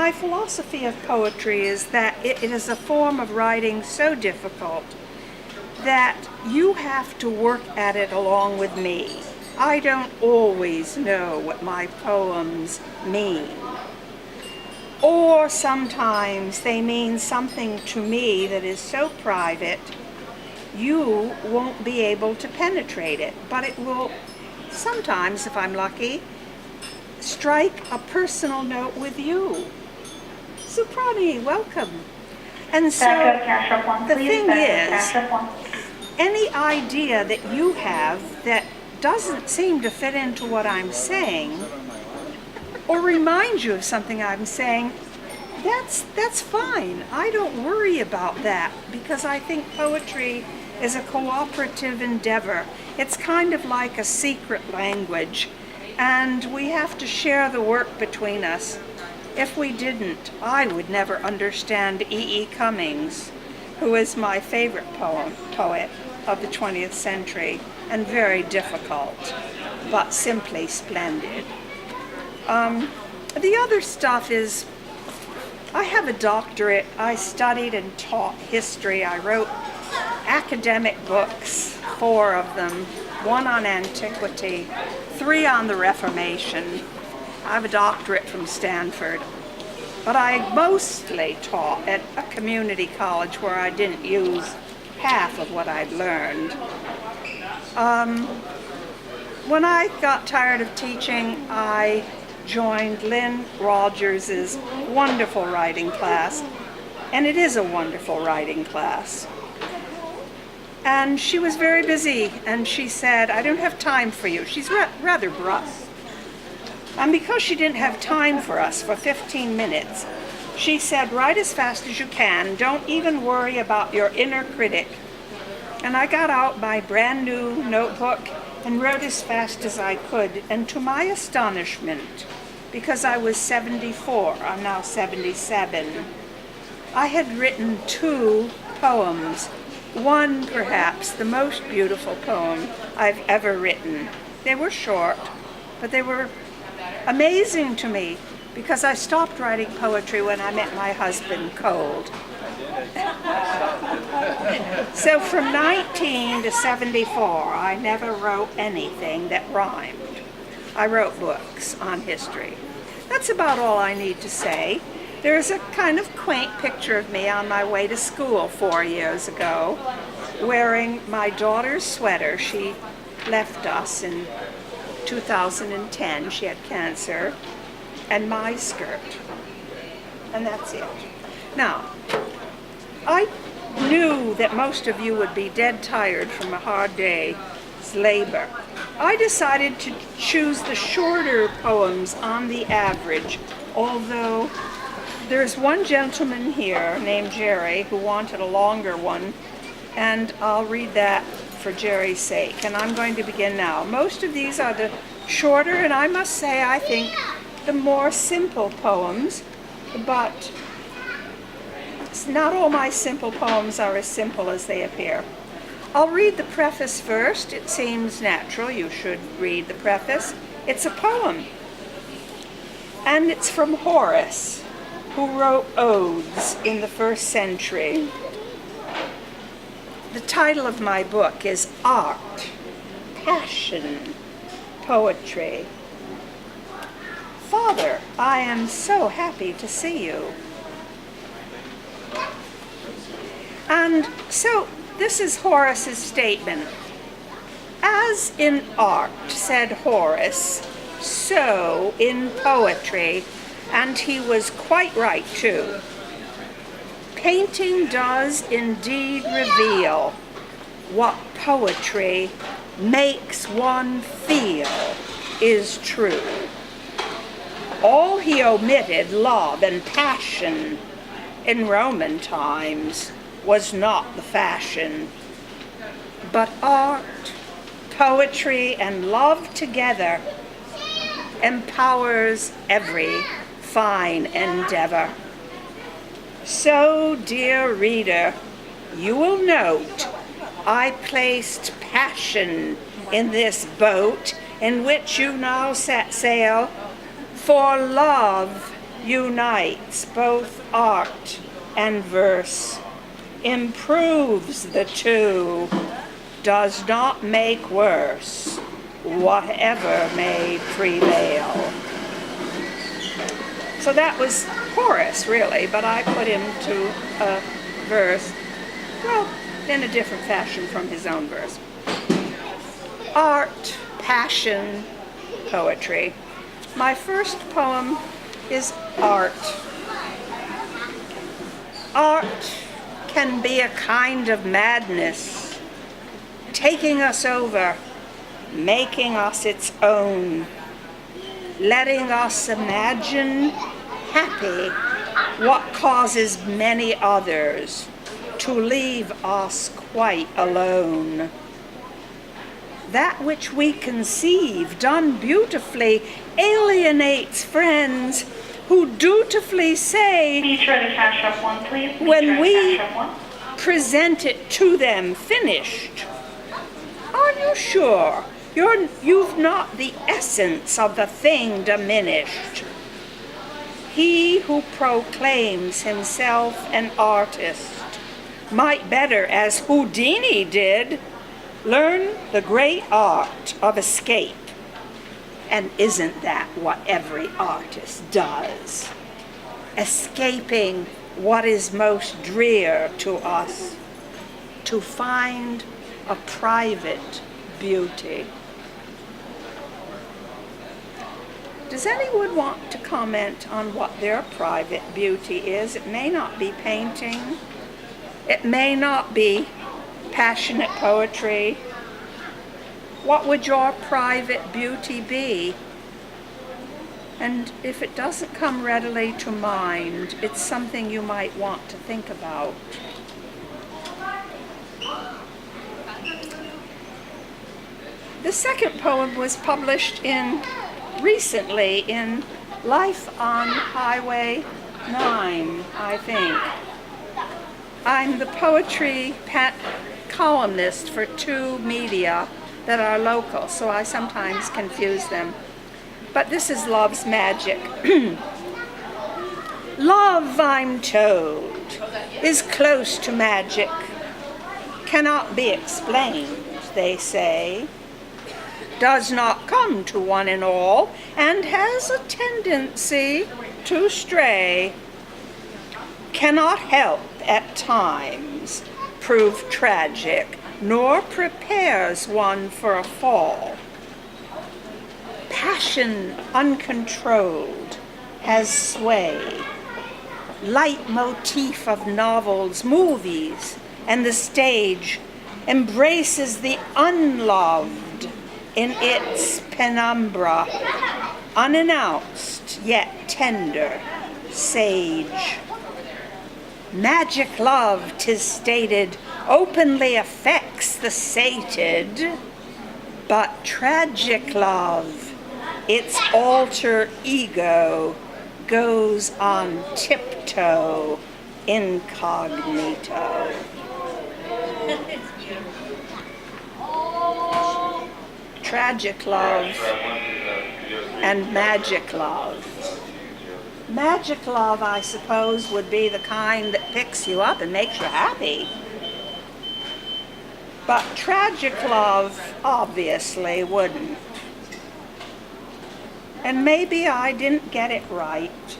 my philosophy of poetry is that it is a form of writing so difficult that you have to work at it along with me. I don't always know what my poems mean. Or sometimes they mean something to me that is so private, you won't be able to penetrate it. But it will sometimes, if I'm lucky, strike a personal note with you. Suprani, welcome. And so the thing is, any idea that you have that doesn't seem to fit into what I'm saying, or remind you of something I'm saying, that's fine. I don't worry about that, because I think poetry is a cooperative endeavor. It's kind of like a secret language, and we have to share the work between us. If we didn't, I would never understand E. Cummings, who is my favorite poet of the 20th century, and very difficult, but simply splendid. The other stuff is, I have a doctorate. I studied and taught history. I wrote academic books, 4 of them, 1 on antiquity, 3 on the Reformation. I have a doctorate from Stanford. But I mostly taught at a community college where I didn't use half of what I'd learned. When I got tired of teaching, I joined Lynn Rogers's wonderful writing class, and it is a wonderful writing class. And she was very busy, and she said, I don't have time for you. She's rather brusque. And because she didn't have time for us for 15 minutes, she said, write as fast as you can. Don't even worry about your inner critic. And I got out my brand new notebook and wrote as fast as I could. And to my astonishment, because I was 74, I'm now 77, I had written 2 poems. One, perhaps, the most beautiful poem I've ever written. They were short, but they were amazing to me, because I stopped writing poetry when I met my husband cold. So from 19 to 74, I never wrote anything that rhymed. I wrote books on history. That's about all I need to say. There's a kind of quaint picture of me on my way to school 4 years ago, wearing my daughter's sweater. She left us in 2010, she had cancer, and my skirt. And that's it. Now, I knew that most of you would be dead tired from a hard day's labor. I decided to choose the shorter poems on the average, although there's one gentleman here named Jerry who wanted a longer one, and I'll read that for Jerry's sake, and I'm going to begin now. Most of these are the shorter, and I must say, I think the more simple poems, but not all my simple poems are as simple as they appear. I'll read the preface first. It seems natural. You should read the preface. It's a poem, and it's from Horace, who wrote odes in the 1st century. The title of my book is Art, Passion, Poetry. Father, I am so happy to see you. And so this is Horace's statement. As in art, said Horace, so in poetry, and he was quite right too. Painting does indeed reveal what poetry makes one feel is true. All he omitted, love and passion, in Roman times was not the fashion. But art, poetry, and love together empowers every fine endeavor. So, dear reader, you will note I placed passion in this boat in which you now set sail, for love unites both art and verse, improves the two, does not make worse, whatever may prevail. So that was Horace, really, but I put him to a verse, well, in a different fashion from his own verse. Art, passion, poetry. My first poem is art. Art can be a kind of madness, taking us over, making us its own, letting us imagine happy what causes many others to leave us quite alone. That which we conceive, done beautifully, alienates friends who dutifully say, Please try to cash up one, please. when we present it to them finished, are you sure you've not the essence of the thing diminished? He who proclaims himself an artist might better, as Houdini did, learn the great art of escape. And isn't that what every artist does? Escaping what is most drear to us, to find a private beauty. Does anyone want to comment on what their private beauty is? It may not be painting. It may not be passionate poetry. What would your private beauty be? And if it doesn't come readily to mind, it's something you might want to think about. The second poem was published recently in Life on Highway 9, I think. I'm the poetry columnist for two media that are local, so I sometimes confuse them. But this is Love's Magic. Love, I'm told, is close to magic, cannot be explained, they say, does not come to one and all, and has a tendency to stray, cannot help at times prove tragic, nor prepares one for a fall. Passion uncontrolled has sway, leitmotif of novels, movies, and the stage embraces the unloved in its penumbra, unannounced yet tender, sage. Magic love, 'tis stated, openly affects the sated, but tragic love, its alter ego, goes on tiptoe, incognito. Tragic love and magic love. Magic love, I suppose, would be the kind that picks you up and makes you happy. But tragic love obviously wouldn't. And maybe I didn't get it right,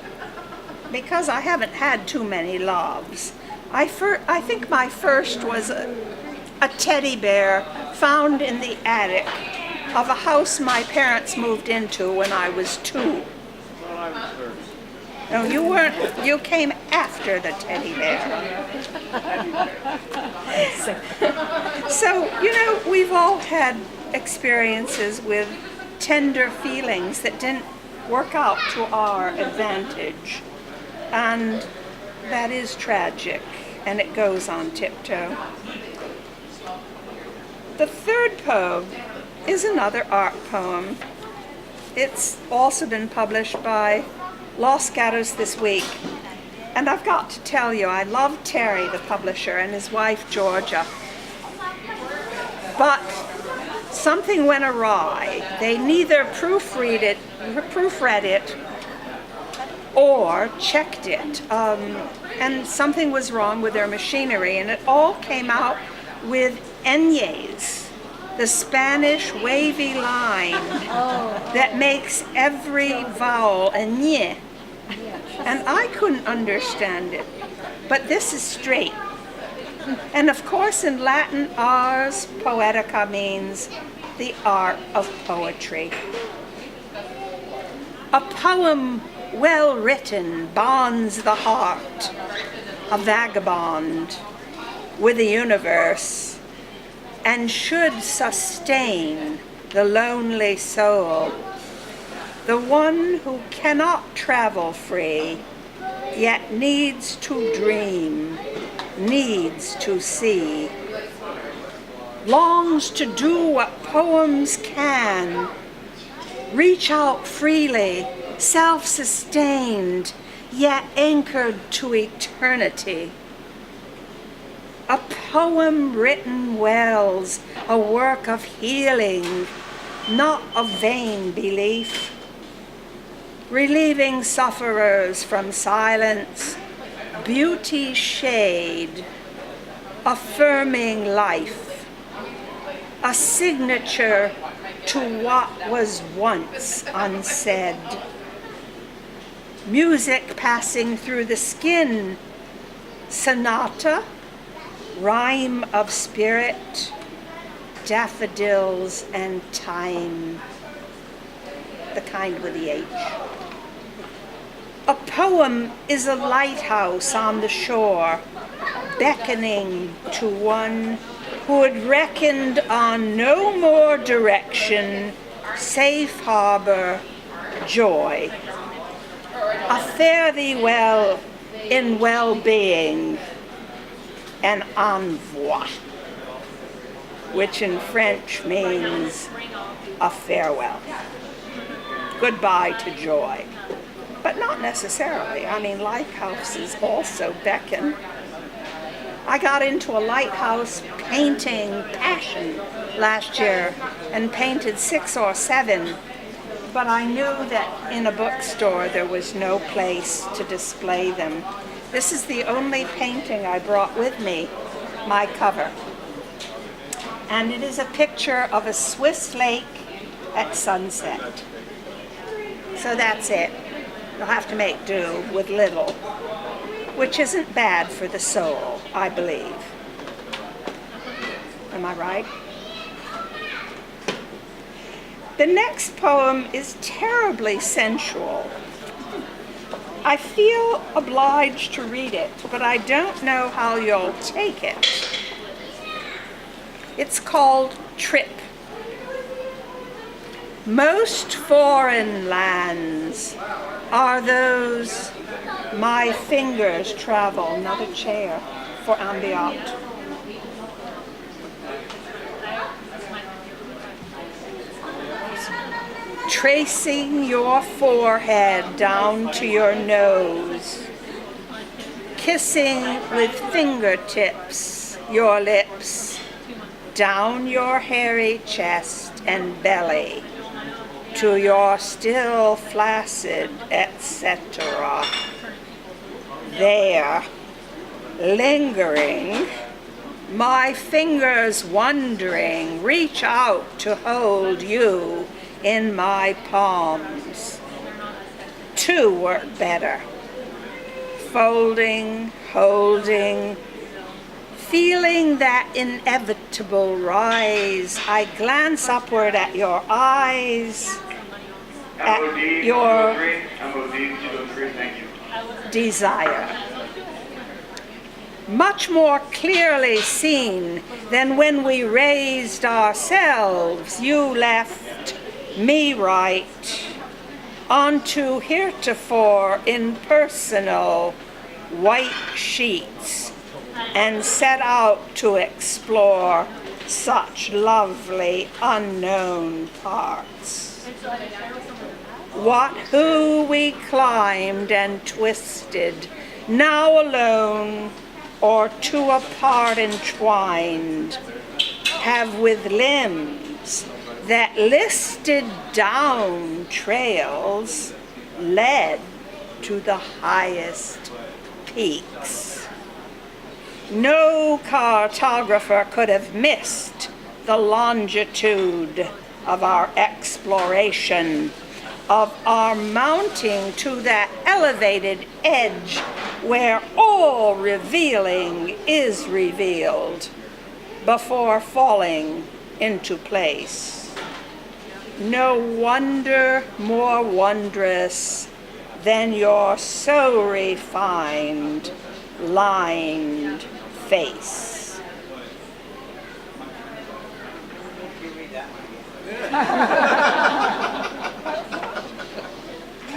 because I haven't had too many loves. I think my first was a teddy bear found in the attic of a house my parents moved into when I was 2. Well, I was first. No, you weren't. You came after the teddy bear. So, we've all had experiences with tender feelings that didn't work out to our advantage. And that is tragic, and it goes on tiptoe. The third poem is another art poem. It's also been published by Los Gatos this week. And I've got to tell you, I love Terry, the publisher, and his wife, Georgia. But something went awry. They neither proofread it or checked it, and something was wrong with their machinery, and it all came out with ñes, the Spanish wavy line that makes every vowel a ñe. And I couldn't understand it, but this is straight. And of course in Latin, ars poetica means the art of poetry. A poem well written bonds the heart, a vagabond, with the universe, and should sustain the lonely soul, the one who cannot travel free, yet needs to dream, needs to see, longs to do what poems can, reach out freely, self-sustained, yet anchored to eternity. A poem written wells, a work of healing, not of vain belief, relieving sufferers from silence, beauty's shade, affirming life, a signature to what was once unsaid. Music passing through the skin, sonata, rhyme of spirit, daffodils and time, the kind with the H. A poem is a lighthouse on the shore, beckoning to one who had reckoned on no more direction, safe harbor, joy. A fare thee well in well-being, an envoi, which in French means a farewell. Goodbye to joy. But not necessarily. I mean, lighthouses also beckon. I got into a lighthouse painting passion last year and painted 6 or 7, but I knew that in a bookstore there was no place to display them. This is the only painting I brought with me, my cover. And it is a picture of a Swiss lake at sunset. So that's it. You'll have to make do with little, which isn't bad for the soul, I believe. Am I right? The next poem is terribly sensual. I feel obliged to read it, but I don't know how you'll take it. It's called Trip. Most foreign lands are those my fingers travel. Another chair for ambiance. Tracing your forehead down to your nose, kissing with fingertips your lips, down your hairy chest and belly, to your still flaccid, etc. There, lingering, my fingers wondering, reach out to hold you in my palms. 2 work better. Folding, holding, feeling that inevitable rise, I glance upward at your eyes, at your desire. Much more clearly seen than when we raised ourselves, you left me right onto heretofore impersonal white sheets and set out to explore such lovely unknown parts. Who we climbed and twisted, now alone or 2 apart entwined, have with limbs that listed down trails led to the highest peaks. No cartographer could have missed the longitude of our exploration, of our mounting to that elevated edge where all revealing is revealed before falling into place. No wonder more wondrous than your so refined, lined face.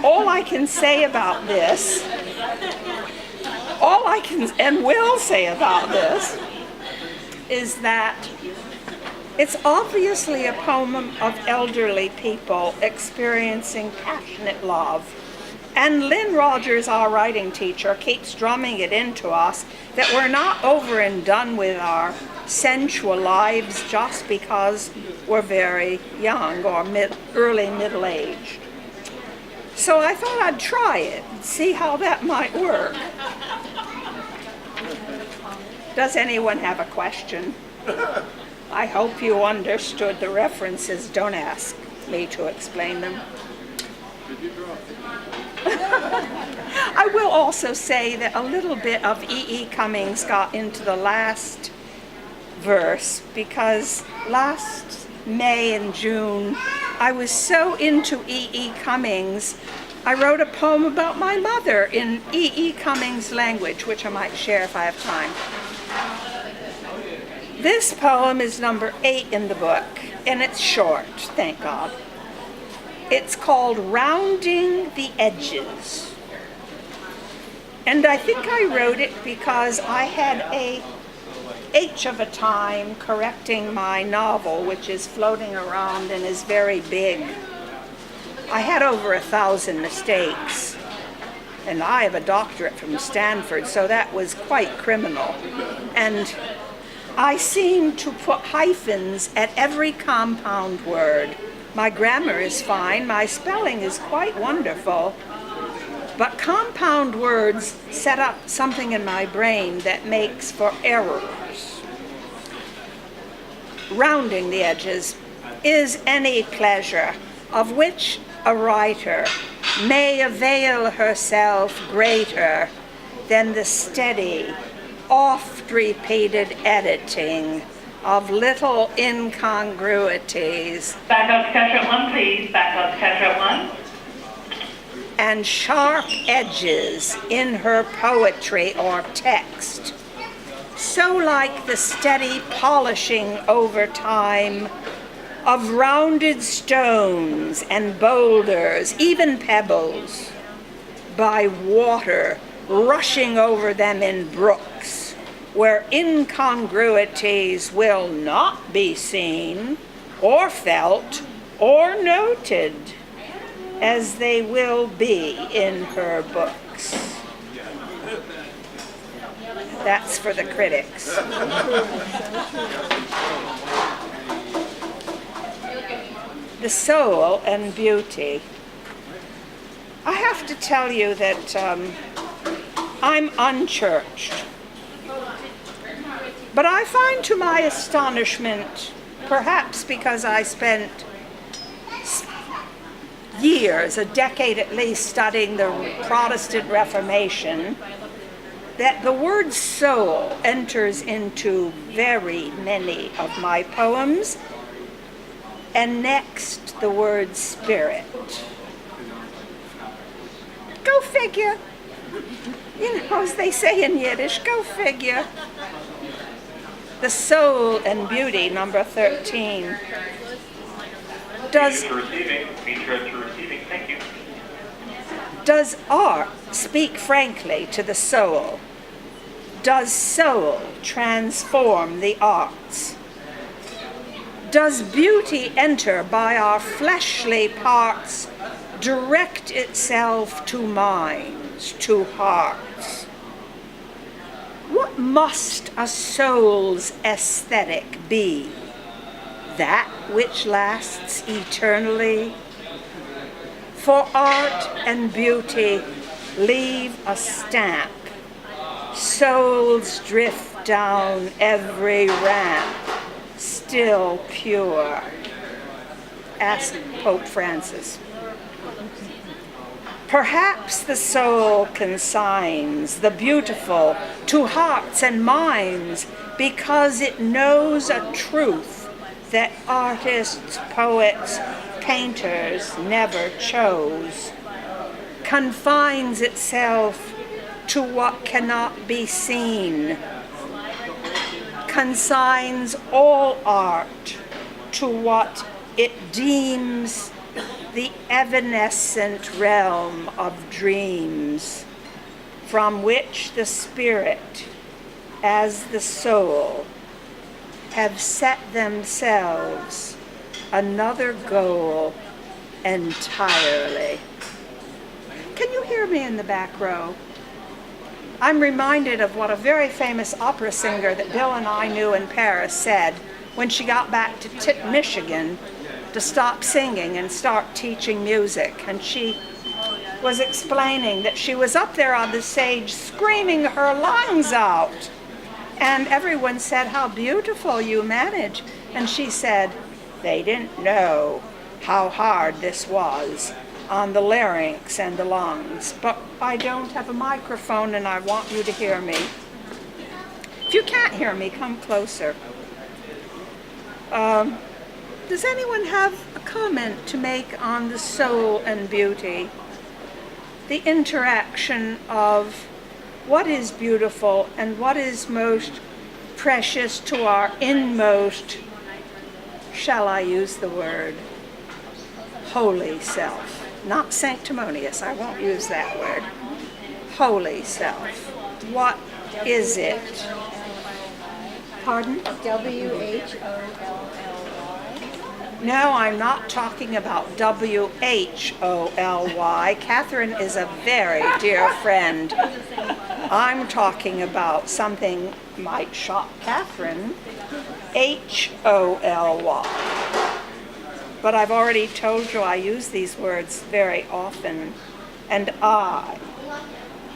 All I can say about this, all I can and will say about this, is that it's obviously a poem of elderly people experiencing passionate love. And Lynn Rogers, our writing teacher, keeps drumming it into us that we're not over and done with our sensual lives just because we're very young or early middle-aged. So I thought I'd try it and see how that might work. Does anyone have a question? I hope you understood the references. Don't ask me to explain them. Did you draw? I will also say that a little bit of E.E. Cummings got into the last verse because last May and June I was so into E.E. Cummings, I wrote a poem about my mother in E.E. Cummings language, which I might share if I have time. This poem is number 8 in the book, and it's short, thank God. It's called Rounding the Edges. And I think I wrote it because I had a H of a time correcting my novel, which is floating around and is very big. I had over 1,000 mistakes, and I have a doctorate from Stanford, so that was quite criminal. And I seemed to put hyphens at every compound word. My grammar is fine, my spelling is quite wonderful, but compound words set up something in my brain that makes for errors. Rounding the edges is any pleasure of which a writer may avail herself greater than the steady, oft-repeated editing of little incongruities. Back up to catch up 1, please. Back up to catch up 1. And sharp edges in her poetry or text, so like the steady polishing over time of rounded stones and boulders, even pebbles, by water rushing over them in brooks, where incongruities will not be seen or felt or noted, as they will be in her books. That's for the critics. The soul and beauty. I have to tell you that I'm unchurched. But I find to my astonishment, perhaps because I spent years, a decade at least, studying the Protestant Reformation, that the word soul enters into very many of my poems, and next the word spirit. Go figure. You know, as they say in Yiddish, go figure. The soul and beauty, number 13. Does Thank you. Does art speak frankly to the soul? Does soul transform the arts? Does beauty enter by our fleshly parts, direct itself to minds, to hearts? What must a soul's aesthetic be? That which lasts eternally? For art and beauty leave a stamp. Souls drift down every ramp, still pure. Asked Pope Francis. Perhaps the soul consigns the beautiful to hearts and minds because it knows a truth that artists, poets, painters never chose. Confines itself to what cannot be seen. Consigns all art to what it deems the evanescent realm of dreams, from which the spirit, as the soul, have set themselves another goal entirely. Can you hear me in the back row? I'm reminded of what a very famous opera singer that Bill and I knew in Paris said when she got back to Michigan to stop singing and start teaching music. And she was explaining that she was up there on the stage screaming her lungs out. And everyone said, "How beautiful you manage." And she said, they didn't know how hard this was on the larynx and the lungs. But I don't have a microphone and I want you to hear me. If you can't hear me, come closer. Does anyone have a comment to make on the soul and beauty? The interaction of what is beautiful and what is most precious to our inmost, shall I use the word, holy self. Not sanctimonious, I won't use that word. Holy self. What is it? Pardon? WHOLLY. No, I'm not talking about WHOLY. Catherine is a very dear friend. I'm talking about something might shock Catherine. HOLY. But I've already told you I use these words very often, and I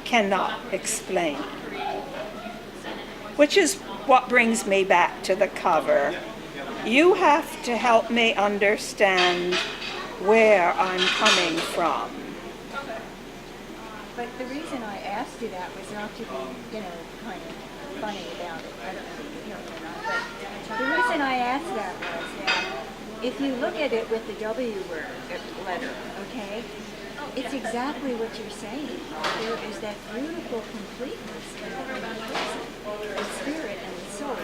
cannot explain. Which is what brings me back to the cover. You have to help me understand where I'm coming from. But the reason I asked you that was not to be, kind of funny about it. I don't know if you know it or not. But the reason I asked that was that if you look at it with the W word, letter, okay, it's exactly what you're saying. There is that beautiful completeness in the spirit and the soul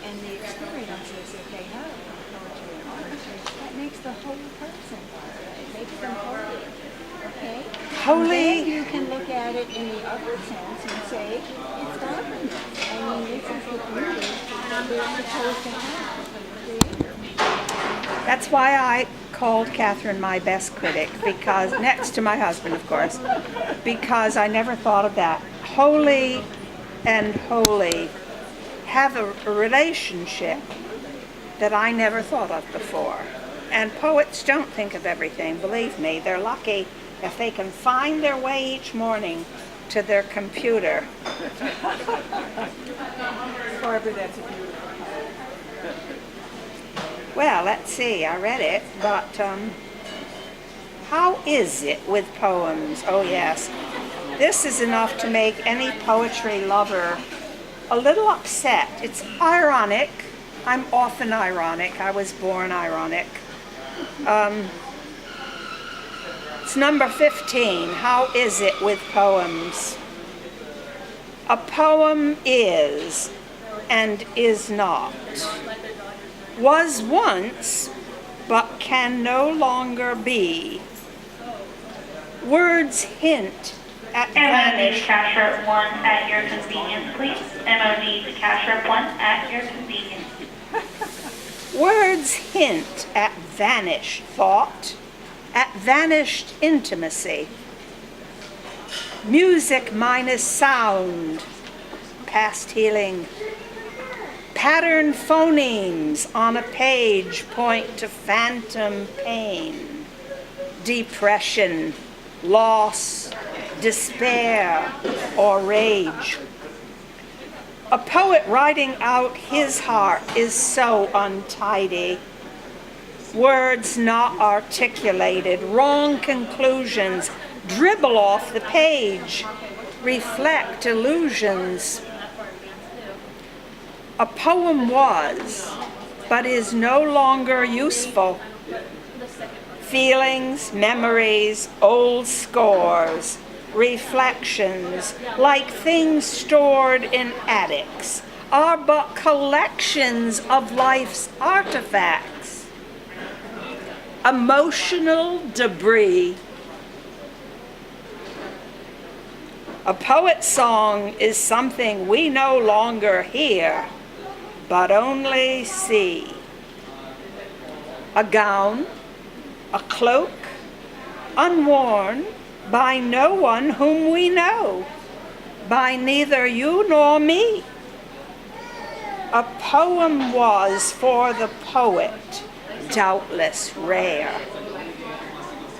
and the experiences that they have in poetry and art. That makes the whole person. It makes them holy. Okay? Holy. And then you can look at it in the other sense and say, it's godliness. I mean, this is the beauty that we're supposed to have from the Creator. That's why I called Catherine my best critic, because next to my husband, of course, because I never thought of that. Holy and holy have a relationship that I never thought of before. And poets don't think of everything, believe me. They're lucky if they can find their way each morning to their computer. Barbara, that's a beautiful poem. Well, let's see, I read it, but how is it with poems? Oh yes, this is enough to make any poetry lover a little upset. It's ironic. I'm often ironic. I was born ironic. It's number 15. How is it with poems? A poem is and is not. Was once, but can no longer be. Words hint at MOD vanish. cash rep 1 at your convenience, please. MOD cash rep 1 at your convenience. Words hint at vanished thought, at vanished intimacy. Music minus sound, past healing. Pattern phonemes on a page point to phantom pain, depression, loss, despair, or rage. A poet writing out his heart is so untidy. Words not articulated, wrong conclusions dribble off the page, reflect illusions. A poem was, but is no longer useful. Feelings, memories, old scores, reflections, like things stored in attics, are but collections of life's artifacts. Emotional debris. A poet's song is something we no longer hear, but only see. A gown, a cloak, unworn by no one whom we know, by neither you nor me. A poem was for the poet, doubtless rare,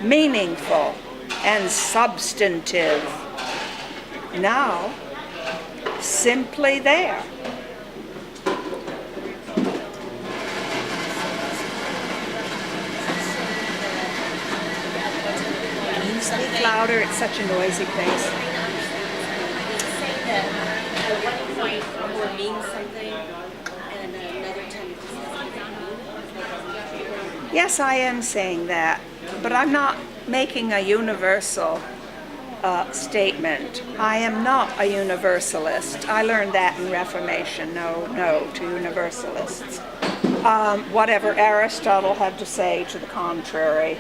meaningful and substantive. Now, simply there. Can you speak louder? It's such a noisy place. Say that at one point a word means something, and then another time it doesn't mean. Yes, I am saying that, but I'm not making a universal statement. I am not a universalist. I learned that in Reformation. No to universalists. Whatever Aristotle had to say to the contrary.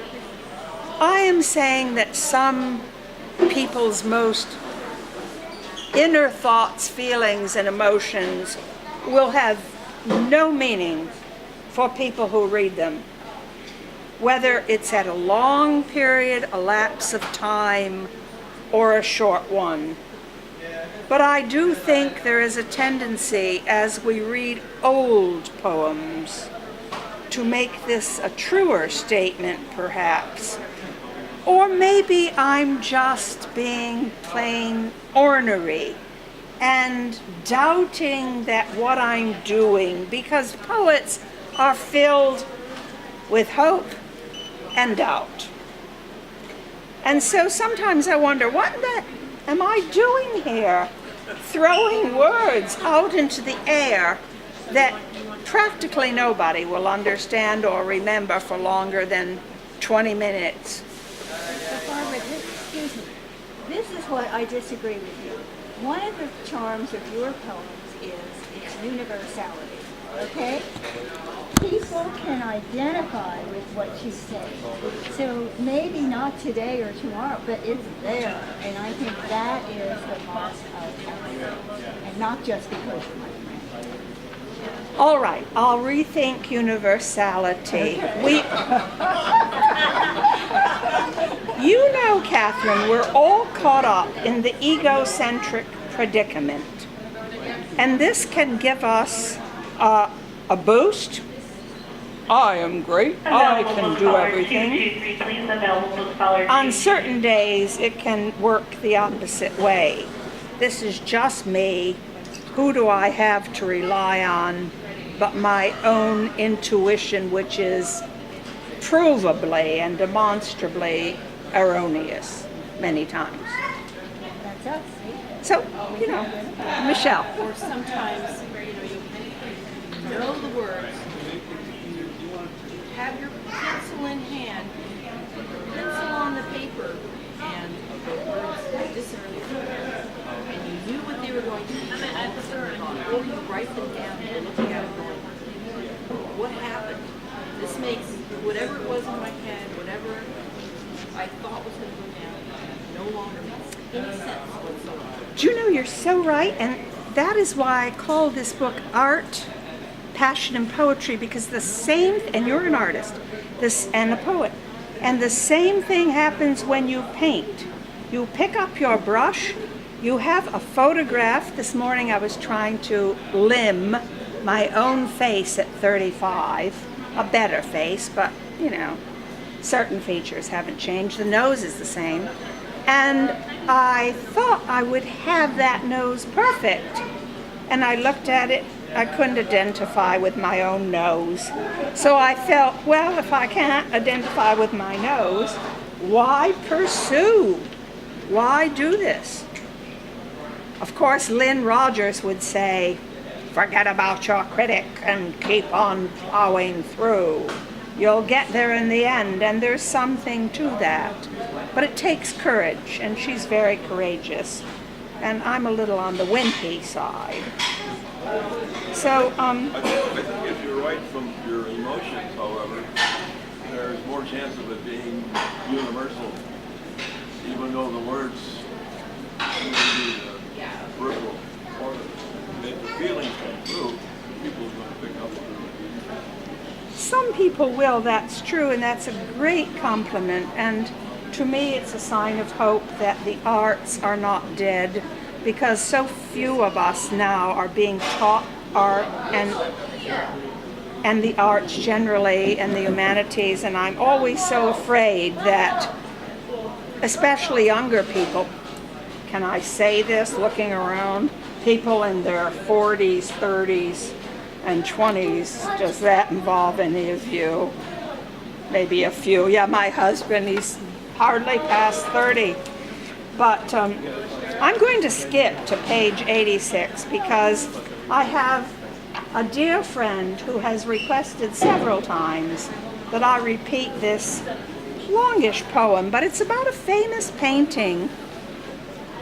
I am saying that some people's most inner thoughts, feelings, and emotions will have no meaning for people who read them, whether it's at a long period, a lapse of time, or a short one. But I do think there is a tendency as we read old poems to make this a truer statement, perhaps. Or maybe I'm just being plain ornery and doubting that what I'm doing, because poets are filled with hope and doubt. And so sometimes I wonder, what am I doing here? Throwing words out into the air that practically nobody will understand or remember for longer than 20 minutes. Barbara, excuse me. This is what I disagree with you. One of the charms of your poems is its universality, okay? People can identify with what you say. So maybe not today or tomorrow, but it's there. And I think that is the mark of poetry. And not just because you're my friend. All right, I'll rethink universality. You know, Catherine, we're all caught up in the egocentric predicament. And this can give us a boost. I am great. I can do everything. On certain days, it can work the opposite way. This is just me. Who do I have to rely on but my own intuition, which is provably and demonstrably erroneous many times. That's us. So, Michelle. Or sometimes, you know the words, have your pencil in hand, pencil on the paper, and the words disappear. And you knew what they were going to be. Or you write them down and look at it going, what happened? This makes whatever it was in my head, whatever I thought was going to go down, no longer makes any sense whatsoever. Do you know, you're so right, and that is why I call this book Art, Passion, and Poetry, because the same, and you're an artist, and a poet, and the same thing happens when you paint. You pick up your brush, you have a photograph. This morning I was trying to limn my own face at 35, a better face, but certain features haven't changed. The nose is the same. And I thought I would have that nose perfect. And I looked at it, I couldn't identify with my own nose. So I felt, well, if I can't identify with my nose, why pursue? Why do this? Of course, Lynn Rogers would say, forget about your critic and keep on plowing through. You'll get there in the end, and there's something to that. But it takes courage, and she's very courageous. And I'm a little on the wimpy side. So, I think if you write from your emotions, however, there's more chance of it being universal, even though the words may be verbal or the feelings come through, people are going to pick up on it. some people will, that's true, and that's a great compliment. And to me, it's a sign of hope that the arts are not dead, because so few of us now are being taught art and the arts generally and the humanities, and I'm always so afraid that especially younger people, can I say this, looking around, people in their 40s, 30s, and 20s, does that involve any of you? Maybe a few. Yeah, my husband, he's hardly past 30. But I'm going to skip to page 86 because I have a dear friend who has requested several times that I repeat this longish poem, but it's about a famous painting.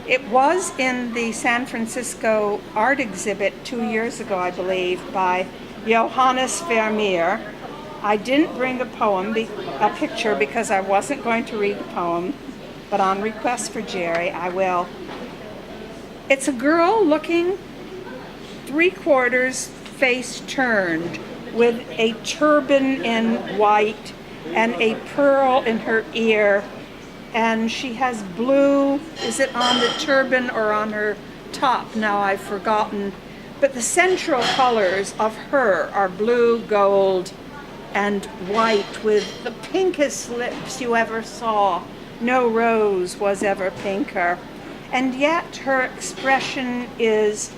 It was in the San Francisco art exhibit 2 years ago, I believe, by Johannes Vermeer. I didn't bring a picture because I wasn't going to read the poem, but on request for Jerry, I will. It's a girl looking 3/4 face turned with a turban in white and a pearl in her ear, and she has blue, is it on the turban or on her top? Now I've forgotten, but the central colors of her are blue, gold, and white with the pinkest lips you ever saw. No rose was ever pinker. And yet her expression is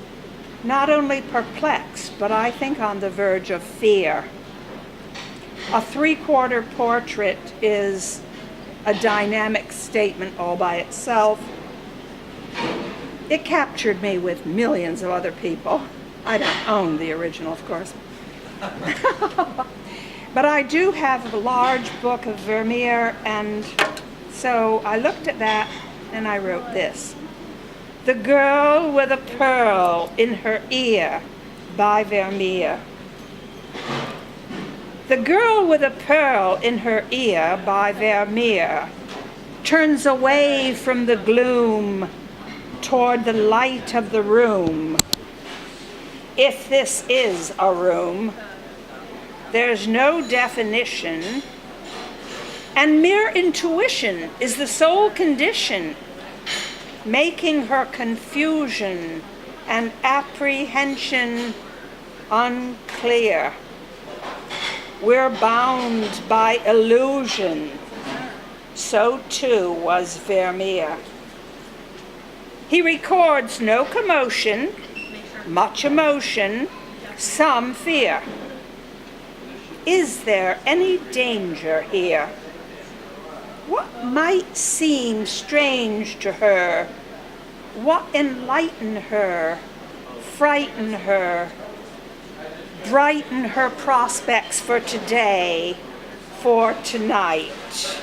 not only perplexed, but I think on the verge of fear. A 3/4 portrait is a dynamic statement all by itself. It captured me with millions of other people. I don't own the original, of course. But I do have a large book of Vermeer, and so I looked at that and I wrote this. The Girl with a Pearl in Her Ear by Vermeer. The girl with a pearl in her ear by Vermeer turns away from the gloom toward the light of the room. If this is a room, there's no definition, and mere intuition is the sole condition, making her confusion and apprehension unclear. We're bound by illusion. So too was Vermeer. He records no commotion, much emotion, some fear. Is there any danger here? What might seem strange to her? What enlighten her, frighten her, brighten her prospects for today, for tonight?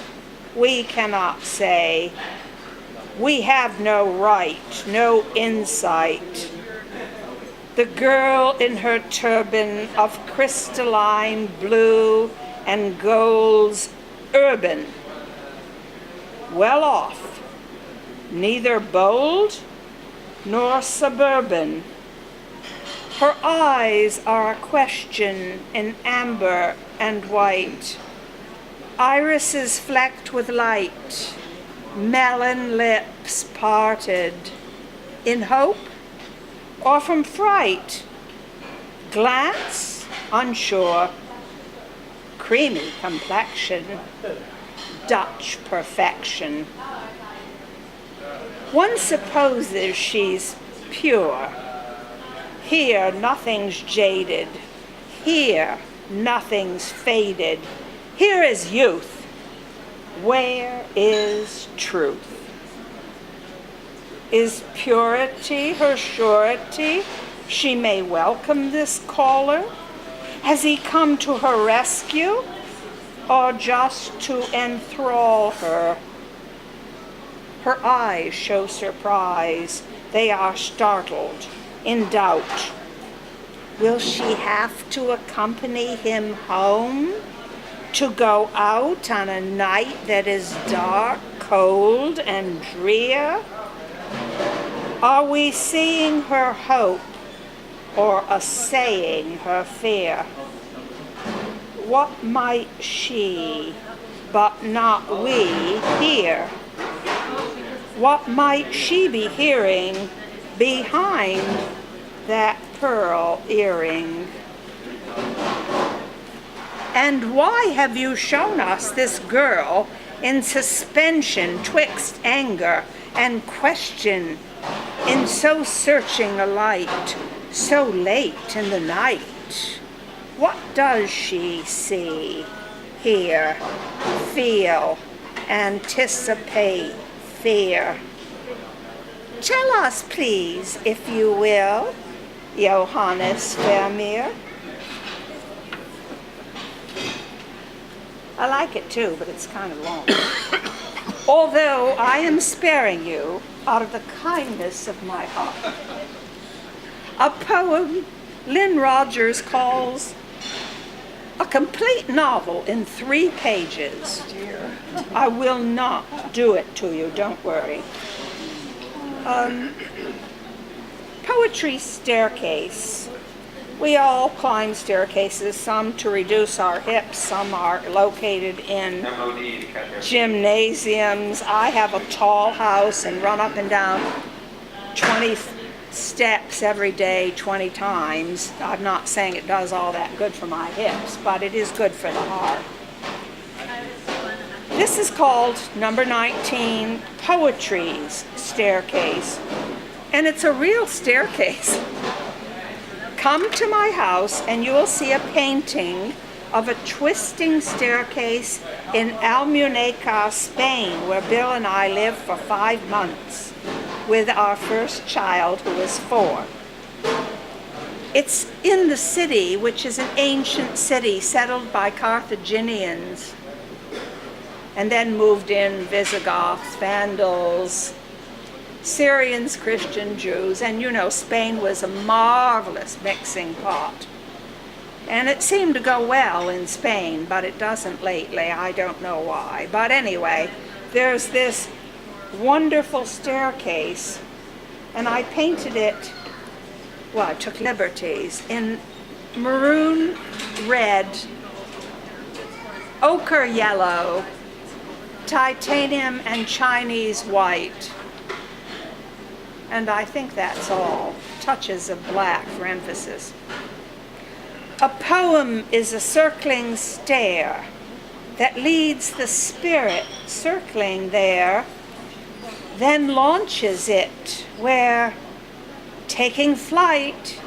We cannot say. We have no right, no insight. The girl in her turban of crystalline blue and gold's urban, well off, neither bold nor suburban. Her eyes are a question in amber and white, irises flecked with light, melon lips parted, in hope or from fright, glance unsure, creamy complexion, Dutch perfection. One supposes she's pure. Here, nothing's jaded. Here, nothing's faded. Here is youth. Where is truth? Is purity her surety? She may welcome this caller. Has he come to her rescue, or just to enthrall her? Her eyes show surprise. They are startled, in doubt. Will she have to accompany him home? To go out on a night that is dark, cold, and drear? Are we seeing her hope, or assaying her fear? What might she, but not we, hear? What might she be hearing behind that pearl earring? And why have you shown us this girl in suspension twixt anger and question, in so searching a light, so late in the night? What does she see, hear, feel, anticipate, fear? Tell us, please, if you will, Johannes Vermeer. I like it too, but it's kind of long. Although I am sparing you out of the kindness of my heart. A poem Lynn Rogers calls a complete novel in 3 pages. I will not do it to you, don't worry. Poetry staircase. We all climb staircases, some to reduce our hips, some are located in gymnasiums. I have a tall house and run up and down 20 steps every day 20 times. I'm not saying it does all that good for my hips, but it is good for the heart. This is called number 19, Poetry's Staircase, and it's a real staircase. Come to my house and you will see a painting of a twisting staircase in Almuneca, Spain, where Bill and I lived for 5 months with our first child, who was 4. It's in the city, which is an ancient city settled by Carthaginians and then moved in Visigoths, Vandals, Syrians, Christian, Jews, and you know, Spain was a marvelous mixing pot. And it seemed to go well in Spain, but it doesn't lately. I don't know why. But anyway, there's this wonderful staircase, and I painted it, well, I took liberties, in maroon red, ochre yellow, titanium, and Chinese white. And I think that's all. Touches of black for emphasis. A poem is a circling stair that leads the spirit circling there, then launches it where, taking flight,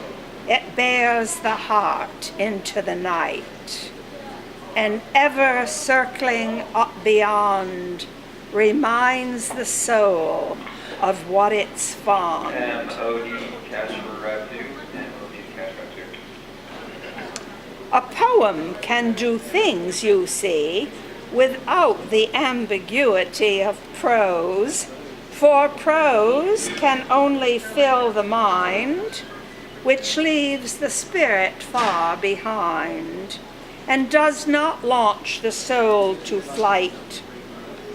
it bears the heart into the night, and ever circling up beyond reminds the soul of what it's fond. MOD cash for revenue, MOD cash revenue. A poem can do things, you see, without the ambiguity of prose, for prose can only fill the mind, which leaves the spirit far behind, and does not launch the soul to flight,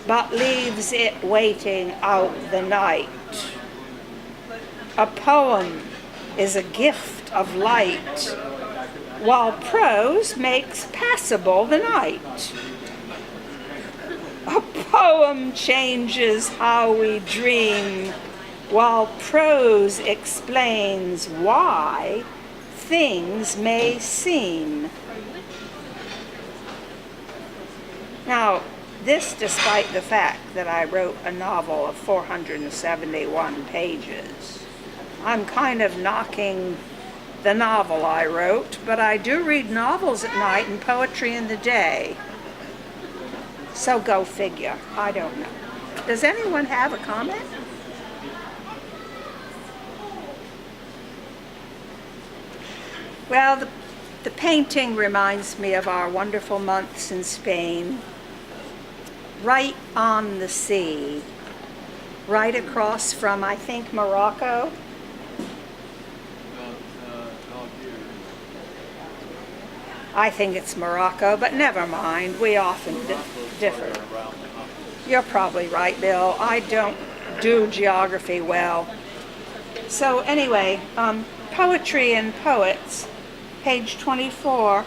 but leaves it waiting out the night. A poem is a gift of light, while prose makes passable the night. A poem changes how we dream, while prose explains why things may seem. Now, This despite the fact that I wrote a novel of 471 pages. I'm kind of knocking the novel I wrote, but I do read novels at night and poetry in the day. So go figure. I don't know. Does anyone have a comment? Well, the painting reminds me of our wonderful months in Spain, right on the sea, right across from, I think, Morocco. I think it's Morocco, but never mind. We often differ. You're probably right, Bill. I don't do geography well. So anyway, Poetry and Poets, page 24.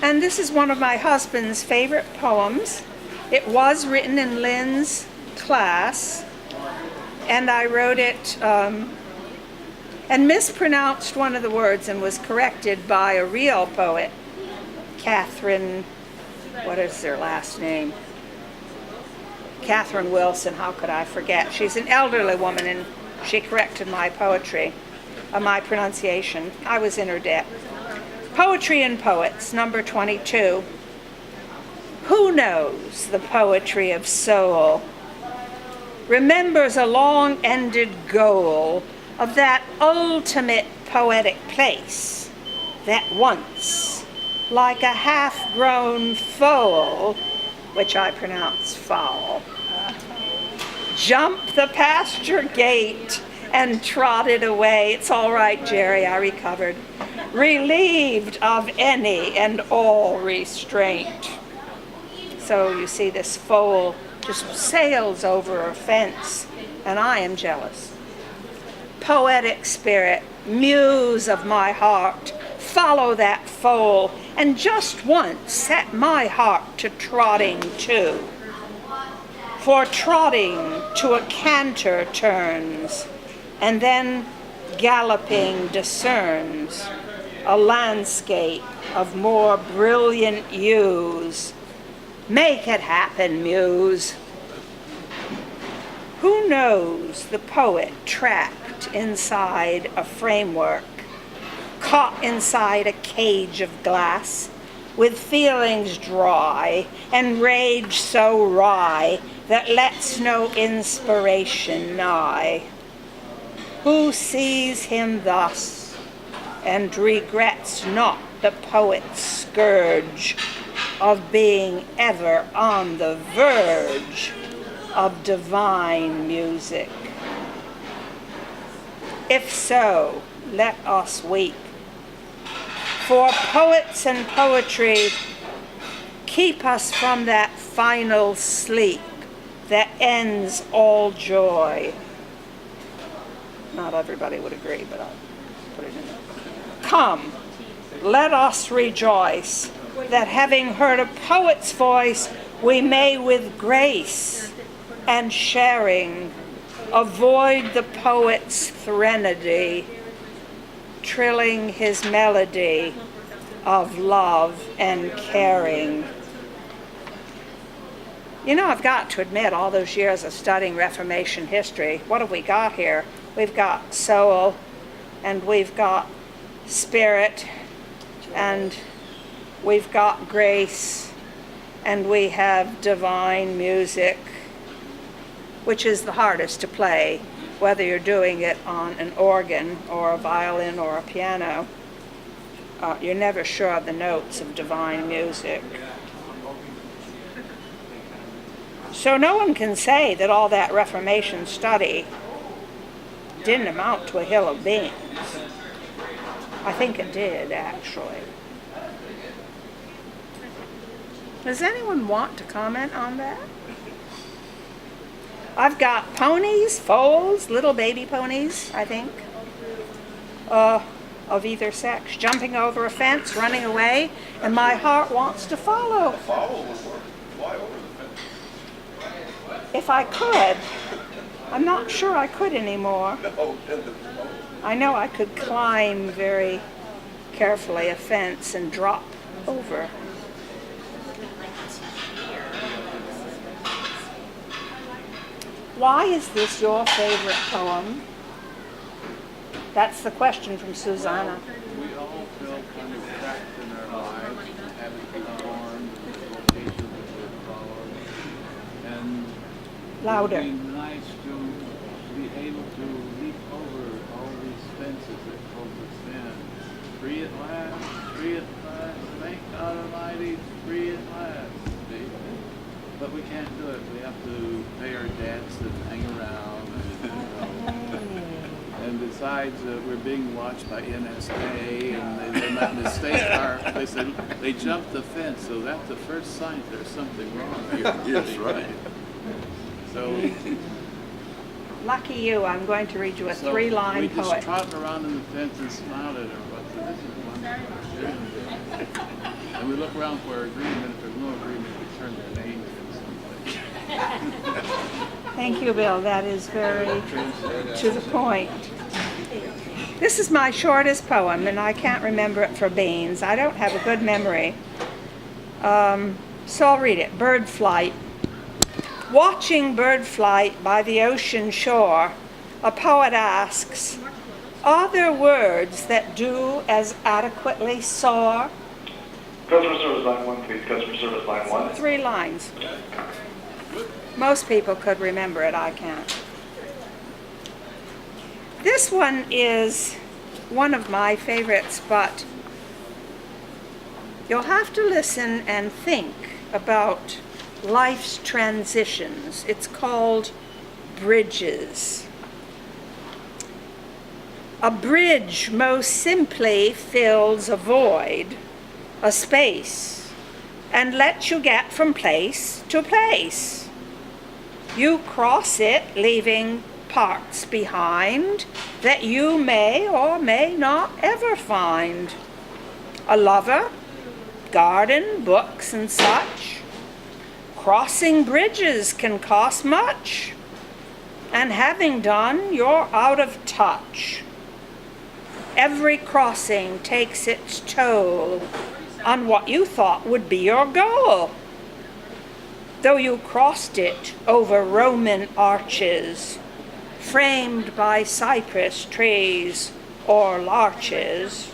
And this is one of my husband's favorite poems. It was written in Lynn's class, and I wrote it and mispronounced one of the words and was corrected by a real poet, Catherine, what is their last name? Catherine Wilson, how could I forget? She's an elderly woman and she corrected my poetry, my pronunciation. I was in her debt. Poetry and Poets, number 22. Who knows the poetry of soul? Remembers a long-ended goal of that ultimate poetic place that once, like a half-grown foal, which I pronounce fowl, jumped the pasture gate and trotted away. It's all right, Jerry, I recovered. Relieved of any and all restraint. So you see this foal just sails over a fence, and I am jealous. Poetic spirit, muse of my heart, follow that foal, and just once set my heart to trotting too. For trotting to a canter turns, and then galloping discerns a landscape of more brilliant hues. Make it happen, muse. Who knows the poet trapped inside a framework, caught inside a cage of glass, with feelings dry and rage so wry that lets no inspiration nigh? Who sees him thus and regrets not the poet's scourge of being ever on the verge of divine music? If so, let us weep. For poets and poetry keep us from that final sleep that ends all joy. Not everybody would agree, but I'll put it in there. Come, let us rejoice that having heard a poet's voice, we may with grace and sharing avoid the poet's threnody, trilling his melody of love and caring. You know, I've got to admit, all those years of studying Reformation history, what have we got here? We've got soul, and we've got spirit, and we've got grace, and we have divine music, which is the hardest to play, whether you're doing it on an organ or a violin or a piano. You're never sure of the notes of divine music. So no one can say that all that Reformation study didn't amount to a hill of beans. I think it did, actually. Does anyone want to comment on that? I've got ponies, foals, little baby ponies, I think, of either sex, jumping over a fence, running away, and my heart wants to follow. Fowl would work. Fly over the fence. If I could. I'm not sure I could anymore. No, I know I could climb very carefully a fence and drop over. Why is this your favorite poem? That's the question from Susanna. We all feel kind of trapped in our lives and haven't been formed and the vocations that we've followed. And Louder. it would be nice to be able to leap over all these fences that hold us in. Free at last, thank God Almighty, free at last. See? But we can't do it. We have to pay our debts and hang around. And besides, we're being watched by NSA, and they're not mistake our. They said they jumped the fence, so that's the first sign there's something wrong here. Yes, right. So, Lucky you, I'm going to read you a so three-line we just poem. trot around in the fence and smiled at everybody. So this is wonderful. And we look around for agreement. If there's no agreement, we turn their name in someplace. Thank you, Bill. That is very to the point. This is my shortest poem, and I can't remember it for beans. I don't have a good memory. So I'll read it. Bird flight. Watching bird flight by the ocean shore, a poet asks, are there words that do as adequately soar? Customer service line 1, please. Customer service line 1. 3 lines. Most people could remember it, I can't. This one is one of my favorites, but you'll have to listen and think about life's transitions. It's called Bridges. A bridge most simply fills a void, a space, and lets you get from place to place. You cross it, leaving parts behind that you may or may not ever find. A lover, garden, books, and such. Crossing bridges can cost much, and having done, you're out of touch. Every crossing takes its toll on what you thought would be your goal. Though you crossed it over Roman arches, framed by cypress trees or larches,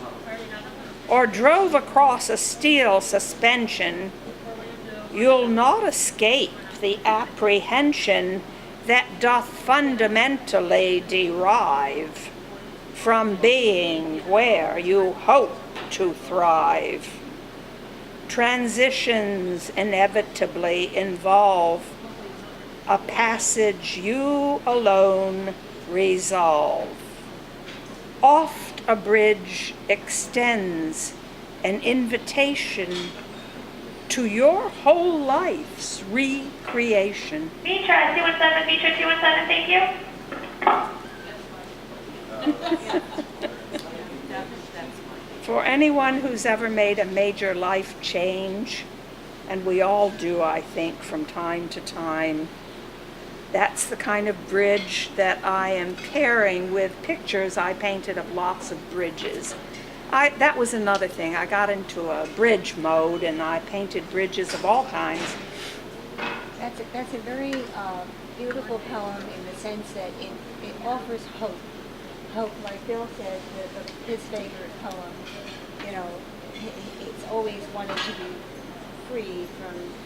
or drove across a steel suspension, you'll not escape the apprehension that doth fundamentally derive from being where you hope to thrive. Transitions inevitably involve a passage you alone resolve. Oft a bridge extends an invitation to your whole life's recreation. Mitra 217, Mitra 217, thank you. For anyone who's ever made a major life change, and we all do, I think, from time to time, that's the kind of bridge that I am pairing with pictures I painted of lots of bridges. That was another thing. I got into a bridge mode, and I painted bridges of all kinds. That's a very beautiful poem in the sense that it offers hope. Hope, like Bill said, his favorite poem. You know, it's always wanted to be free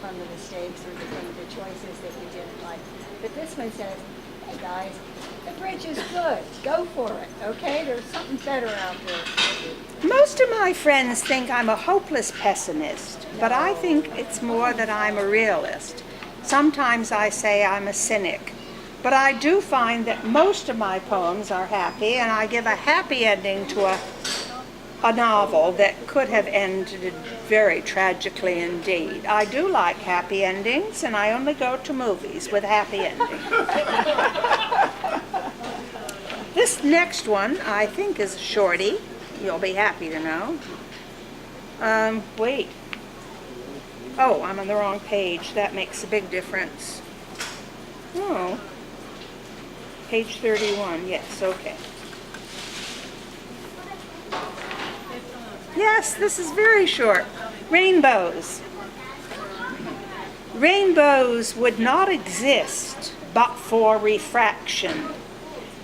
from the mistakes or the choices that you didn't like. But this one says, hey guys, the bridge is good. Go for it, okay? There's something better out there. Most of my friends think I'm a hopeless pessimist, but I think it's more that I'm a realist. Sometimes I say I'm a cynic, but I do find that most of my poems are happy, and I give a happy ending to a novel that could have ended very tragically indeed. I do like happy endings, and I only go to movies with happy endings. This next one, I think, is a shorty. You'll be happy to know. Wait. Oh, I'm on the wrong page. That makes a big difference. Oh. Page 31, yes, okay. Yes, this is very short. Rainbows. Rainbows would not exist but for refraction.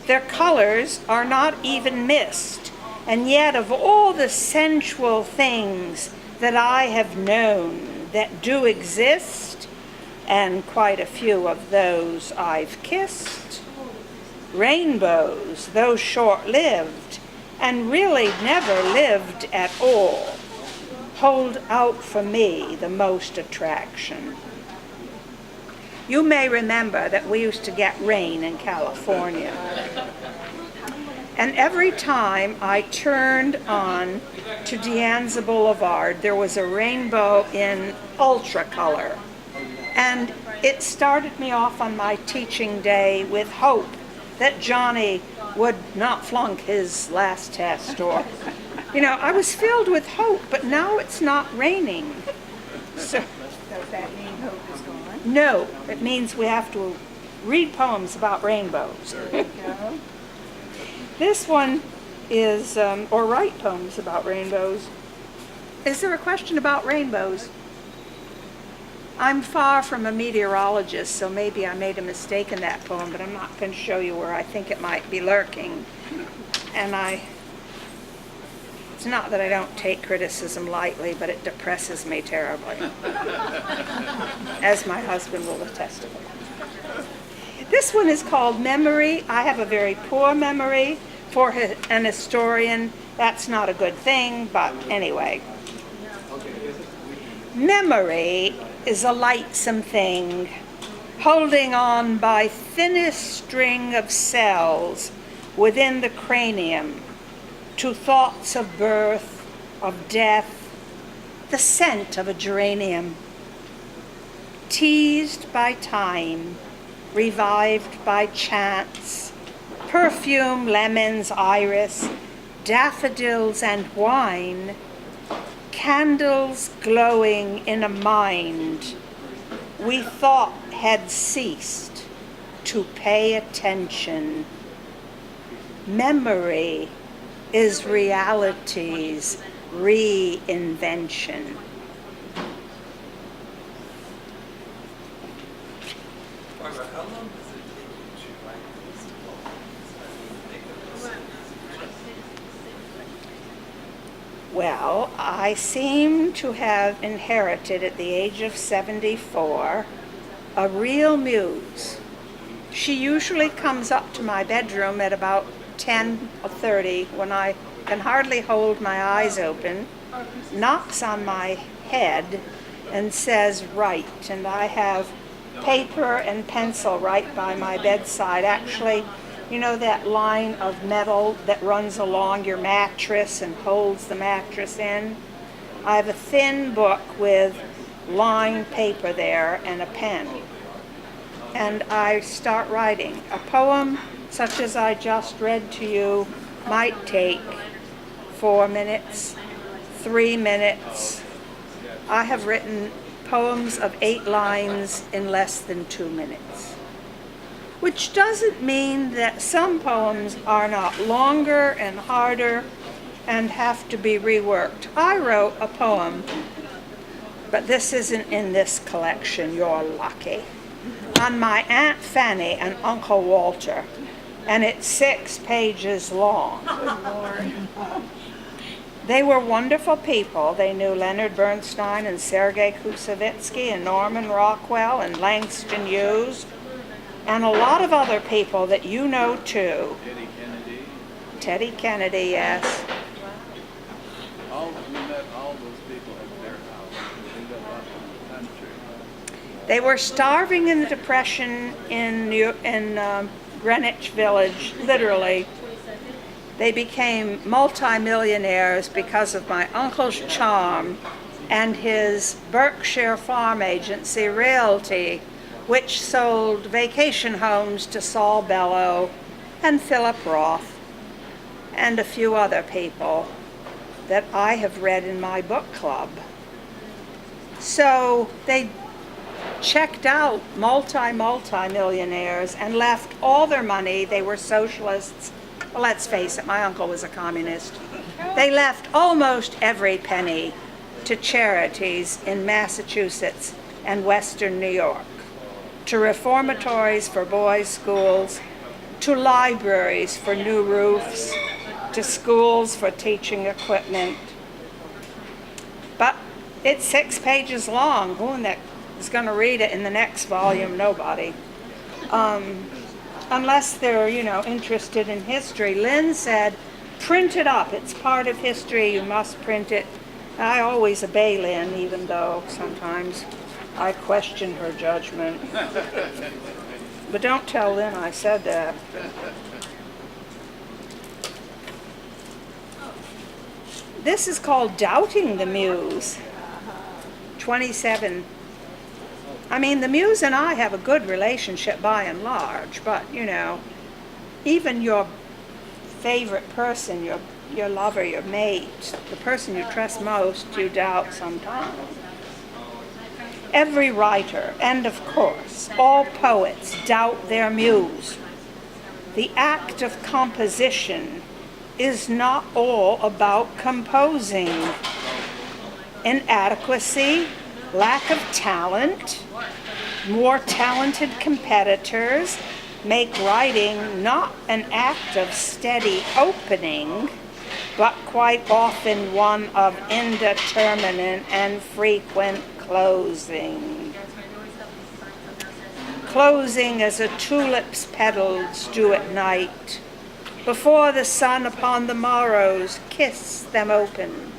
Their colors are not even mist, and yet of all the sensual things that I have known that do exist, and quite a few of those I've kissed, rainbows, though short-lived, and really never lived at all, hold out for me the most attraction. You may remember that we used to get rain in California. And every time I turned on to De Anza Boulevard, there was a rainbow in ultra color. And it started me off on my teaching day with hope that Johnny would not flunk his last test, or, I was filled with hope, but now it's not raining. So, Does that mean hope is gone? no, it means we have to read poems about rainbows. There you go. This one is, or write poems about rainbows. Is there a question about rainbows? I'm far from a meteorologist, so maybe I made a mistake in that poem, but I'm not going to show you where I think it might be lurking. And it's not that I don't take criticism lightly, but it depresses me terribly, as my husband will attest to. This one is called Memory. I have a very poor memory. For an historian, that's not a good thing, but anyway. Memory is a lightsome thing, holding on by thinnest string of cells within the cranium to thoughts of birth, of death, the scent of a geranium, teased by time, revived by chance, perfume, lemons, iris, daffodils and wine, candles glowing in a mind we thought had ceased to pay attention. Memory is reality's reinvention. Barbara, how long does it take you to write these poems? Well, I seem to have inherited at the age of 74 a real muse. She usually comes up to my bedroom at about 10 or 30 when I can hardly hold my eyes open, knocks on my head and says, "Write." And I have paper and pencil right by my bedside. Actually, you know that line of metal that runs along your mattress and holds the mattress in? I have a thin book with lined paper there and a pen. And I start writing. A poem such as I just read to you might take 4 minutes, 3 minutes. I have written poems of 8 lines in less than 2 minutes. Which doesn't mean that some poems are not longer and harder and have to be reworked. I wrote a poem, but this isn't in this collection, you're lucky, on my Aunt Fanny and Uncle Walter, and it's 6 pages long. They were wonderful people. They knew Leonard Bernstein and Sergei Koussevitzky and Norman Rockwell and Langston Hughes, and a lot of other people that you know too. Eddie Kennedy. Teddy Kennedy, yes. We met all those people at their house. They lived up in the country. They were starving in the Depression in Greenwich Village, literally. They became multimillionaires because of my uncle's charm and his Berkshire farm agency, Realty, which sold vacation homes to Saul Bellow and Philip Roth and a few other people that I have read in my book club. So they checked out multi-millionaires and left all their money. They were socialists. Well, let's face it, my uncle was a communist. They left almost every penny to charities in Massachusetts and Western New York, to reformatories for boys' schools, to libraries for new roofs, to schools for teaching equipment. But it's 6 pages long. Who is going to read it in the next volume? Nobody. Unless they're, interested in history. Lynn said, print it up. It's part of history. You must print it. I always obey Lynn, even though sometimes I question her judgment. But don't tell Lynn I said that. This is called Doubting the Muse. 27. I mean, the Muse and I have a good relationship by and large, but, even your favorite person, your lover, your mate, the person you trust most, you doubt sometimes. Every writer, and of course, all poets doubt their muse. The act of composition is not all about composing. Inadequacy, lack of talent, more talented competitors make writing not an act of steady opening, but quite often one of indeterminate and frequent closing. Closing as a tulip's petals do at night, before the sun upon the morrows kiss them open.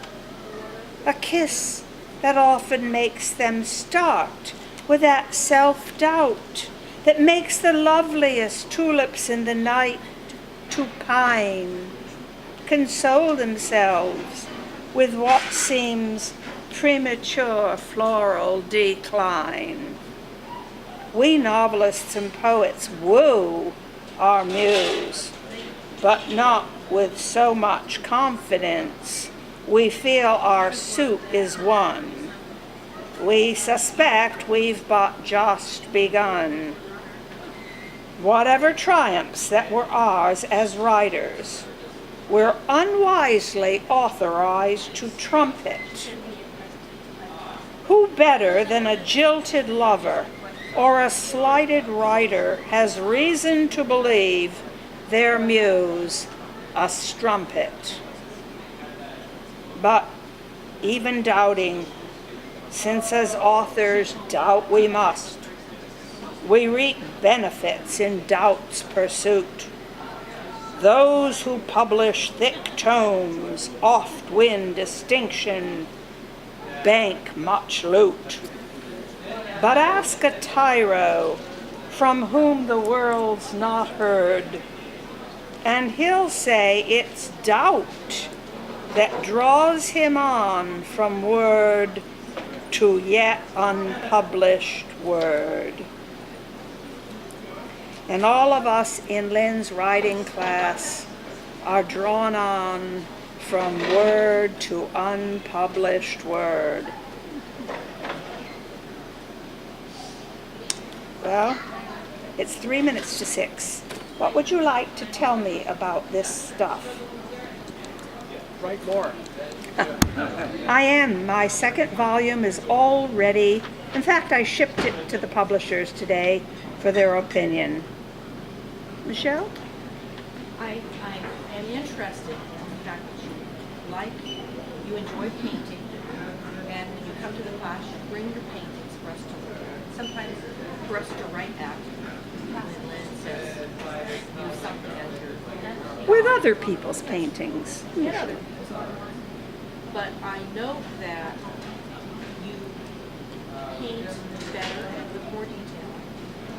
A kiss that often makes them start with that self-doubt that makes the loveliest tulips in the night to pine, console themselves with what seems premature floral decline. We novelists and poets woo our muse, but not with so much confidence. We feel our suit is won. We suspect we've but just begun. Whatever triumphs that were ours as writers, we're unwisely authorized to trumpet. Who better than a jilted lover or a slighted writer has reason to believe their muse a strumpet? But even doubting, since as authors doubt we must, we reap benefits in doubt's pursuit. Those who publish thick tomes oft win distinction, bank much loot. But ask a tyro from whom the world's not heard, and he'll say it's doubt that draws him on from word to yet unpublished word. And all of us in Lynn's writing class are drawn on from word to unpublished word. Well, it's 3 minutes to 6. What would you like to tell me about this stuff? Write more. I am. My second volume is all ready. In fact, I shipped it to the publishers today for their opinion. Michelle? I am interested in the fact that you enjoy painting, and when you come to the class, you bring your paintings for us to look at. Sometimes for us to write back. And Lynn says, use something as your... With other people's paintings. And other people's art. But I know that you paint better and with more detail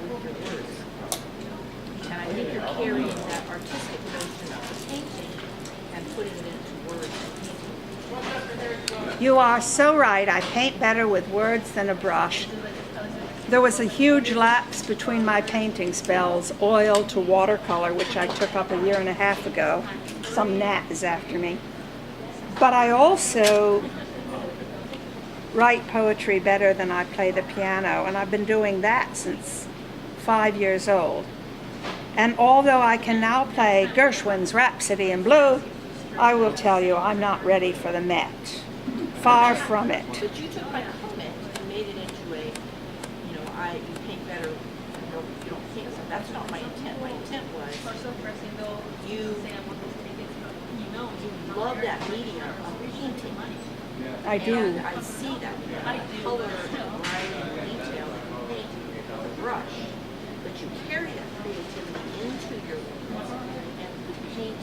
with your words. And I think you're carrying that artistic notion of the painting and putting it into words and painting. You are so right. I paint better with words than a brush. There was a huge lapse between my painting spells, oil to watercolor, which I took up 1.5 years ago. Some gnat is after me. But I also write poetry better than I play the piano, and I've been doing that since 5 years old. And although I can now play Gershwin's Rhapsody in Blue, I will tell you I'm not ready for the Met. Far from it. But you took my comment and made it into a you love that medium of painting. I do. And I see that color and variety and detail in paint with a brush, but you carry that creativity into your work and you paint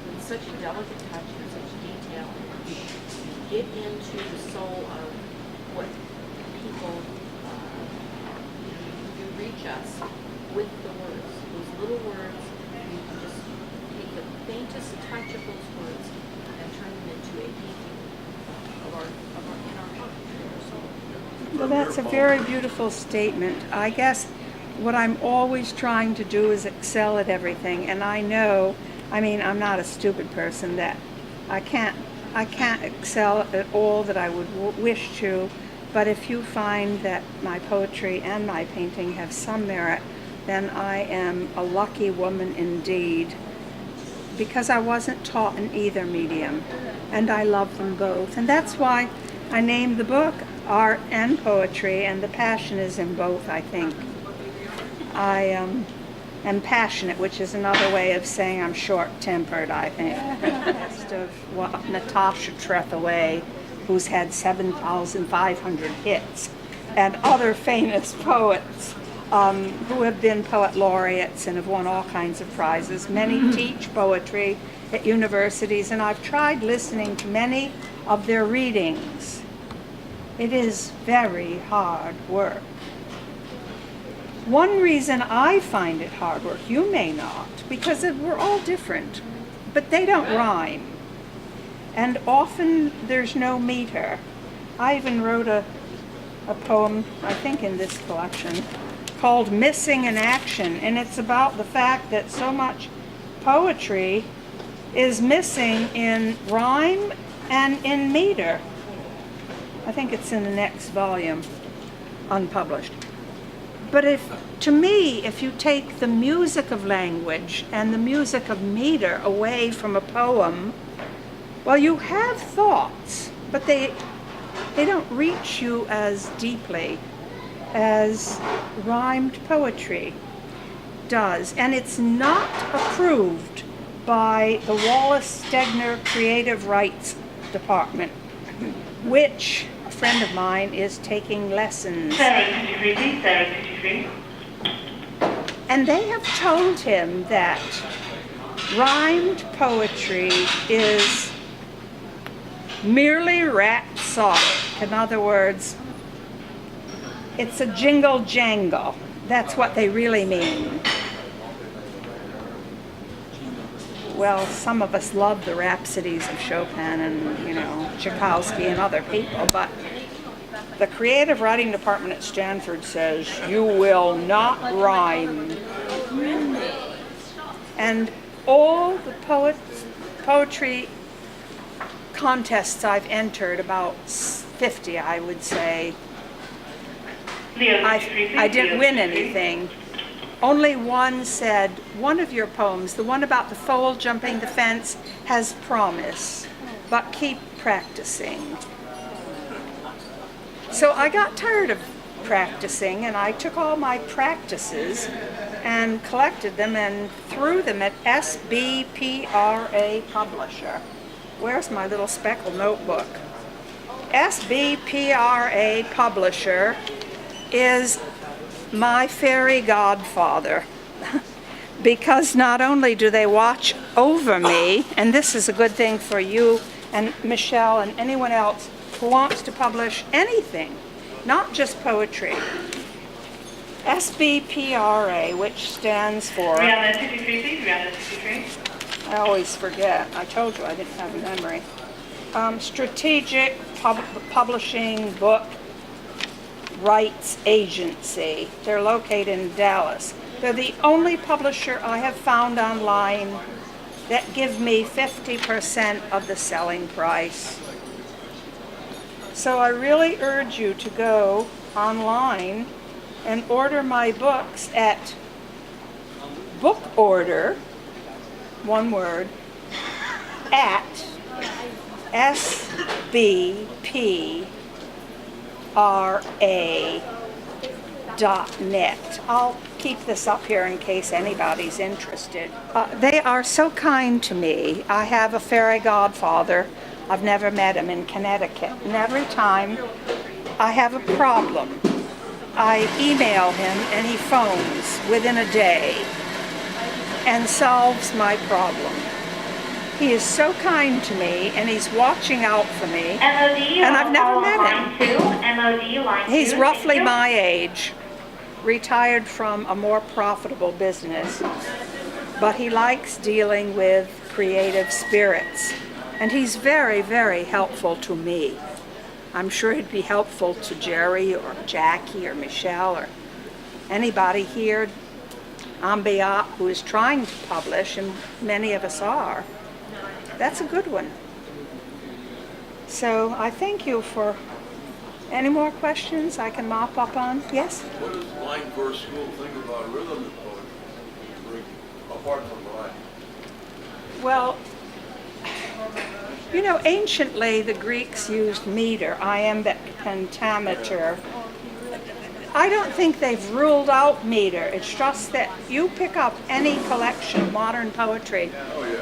with such a delicate touch and such detail. You get into the soul of what people, you reach us with the words, those little words. You can just take the faintest touch of those words and turn them into a painting of our in our heart, in our soul. Well, that's a very beautiful statement. I guess what I'm always trying to do is excel at everything, and I know, I mean, I'm not a stupid person, that I can't excel at all that I would wish to, but if you find that my poetry and my painting have some merit, then I am a lucky woman indeed, because I wasn't taught in either medium, and I love them both. And that's why I named the book Art and Poetry, and the passion is in both, I think. I am passionate, which is another way of saying I'm short-tempered, I think. Best of what Natasha Trethewey, who's had 7,500 hits, and other famous poets who have been poet laureates and have won all kinds of prizes. Many teach poetry at universities, and I've tried listening to many of their readings. It is very hard work. One reason I find it hard work, you may not, because we're all different, but they don't rhyme. And often there's no meter. I even wrote a poem, I think in this collection, called Missing in Action, and it's about the fact that so much poetry is missing in rhyme and in meter. I think it's in the next volume, unpublished. But to me, if you take the music of language and the music of meter away from a poem, well, you have thoughts, but they don't reach you as deeply as rhymed poetry does. And it's not approved by the Wallace Stegner Creative Rights Department, which a friend of mine is taking lessons. And they have told him that rhymed poetry is merely rhapsodic. In other words, it's a jingle jangle. That's what they really mean. Well, some of us love the rhapsodies of Chopin and, Tchaikovsky and other people, but the creative writing department at Stanford says you will not rhyme. And all the poetry contests I've entered, about 50, I would say, I didn't win anything. Only one said, one of your poems, the one about the foal jumping the fence, has promise, but keep practicing. So I got tired of practicing, and I took all my practices and collected them and threw them at SBPRA Publisher. Where's my little speckled notebook? SBPRA Publisher is my fairy godfather, because not only do they watch over me, and this is a good thing for you and Michelle and anyone else who wants to publish anything, not just poetry. SBPRA, which stands for... Rihanna 223, please. Rihanna 223. I always forget. I told you I didn't have a memory. Strategic Publishing Book Rights Agency. They're located in Dallas. They're the only publisher I have found online that give me 50% of the selling price. So I really urge you to go online and order my books at book order, one word, at SBPRA.net. I'll keep this up here in case anybody's interested. They are so kind to me. I have a fairy godfather. I've never met him in Connecticut. And every time I have a problem, I email him and he phones within a day and solves my problem. He is so kind to me and he's watching out for me. And I've never met him. He's roughly my age, retired from a more profitable business, but he likes dealing with creative spirits. And he's very, very helpful to me. I'm sure he'd be helpful to Jerry or Jackie or Michelle or anybody here en Biot who is trying to publish, and many of us are. That's a good one. So I thank you for any more questions I can mop up on. Yes? What does Blind Verse School think about rhythm in poetry, apart from rhyme? Well, you know, anciently the Greeks used meter, iambic pentameter. I don't think they've ruled out meter. It's just that you pick up any collection of modern poetry,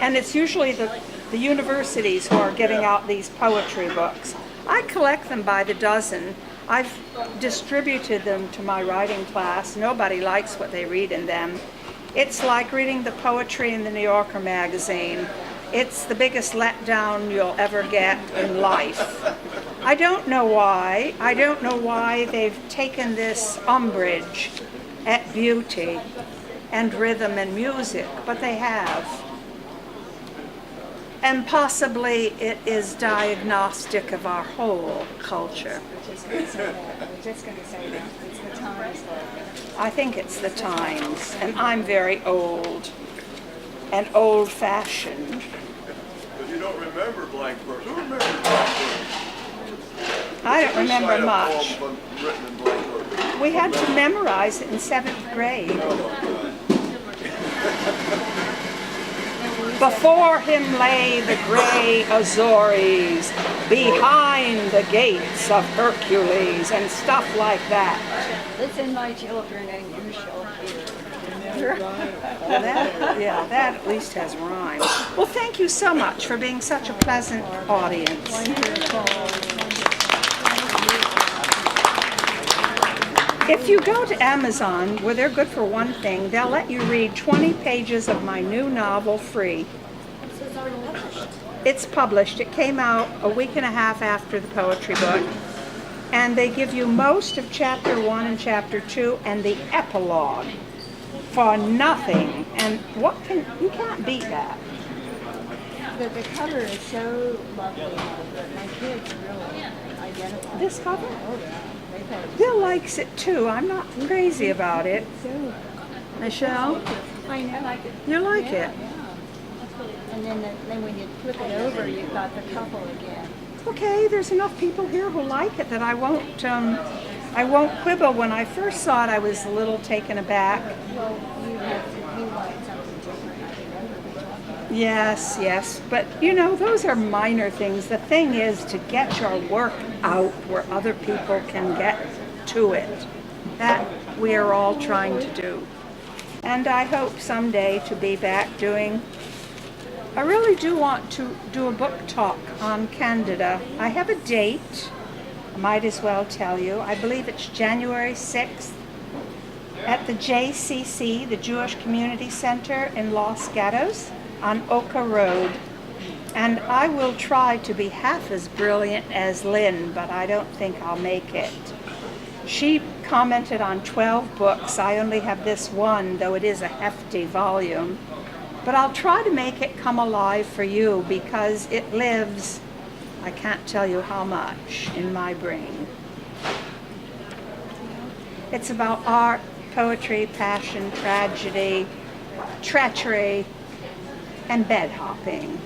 and it's usually the universities who are getting out these poetry books. I collect them by the dozen. I've distributed them to my writing class. Nobody likes what they read in them. It's like reading the poetry in the New Yorker magazine. It's the biggest letdown you'll ever get in life. I don't know why. I don't know why they've taken this umbrage at beauty and rhythm and music, but they have. And possibly it is diagnostic of our whole culture. We're just going to say that. It's the times. I think it's the times, and I'm very old and old-fashioned. But you don't remember Blank Verse. Who remembers Blank Verse? I don't remember Recite a much. poem written in blank verse. We had to memorize it in 7th grade. Before him lay the gray Azores, behind the gates of Hercules, and stuff like that. Listen, my children, and you shall hear. That at least has rhyme. Well, thank you so much for being such a pleasant audience. If you go to Amazon, where they're good for one thing, they'll let you read 20 pages of my new novel free. It's published. It came out a week and a half after the poetry book. And they give you most of chapter 1 and chapter 2 and the epilogue for nothing. And you can't beat that. The cover is so lovely. My kids really identify. This cover? Oh, yeah. Bill likes it too. I'm not crazy about it. So, Michelle, I know. you like it? Yeah. And then when you flip it over, you've got the couple again. Okay, there's enough people here who like it that I won't quibble. When I first saw it, I was a little taken aback. Well, you wanted something different. I remember we talked about. Yes, but you know, those are minor things. The thing is to get your work out where other people can get to it. That we are all trying to do. And I hope someday to be back doing, I really do want to do a book talk on Candida. I have a date, I might as well tell you. I believe it's January 6th at the JCC, the Jewish Community Center in Los Gatos on Oka Road. And I will try to be half as brilliant as Lynn, but I don't think I'll make it. She commented on 12 books. I only have this one, though it is a hefty volume. But I'll try to make it come alive for you because it lives, I can't tell you how much, in my brain. It's about art, poetry, passion, tragedy, treachery, and bed hopping.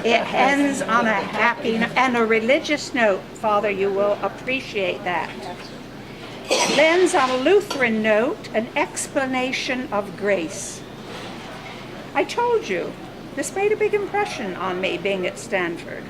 It ends on a happy and a religious note. Father, you will appreciate that. It ends on a Lutheran note, an explanation of grace. I told you, this made a big impression on me being at Stanford.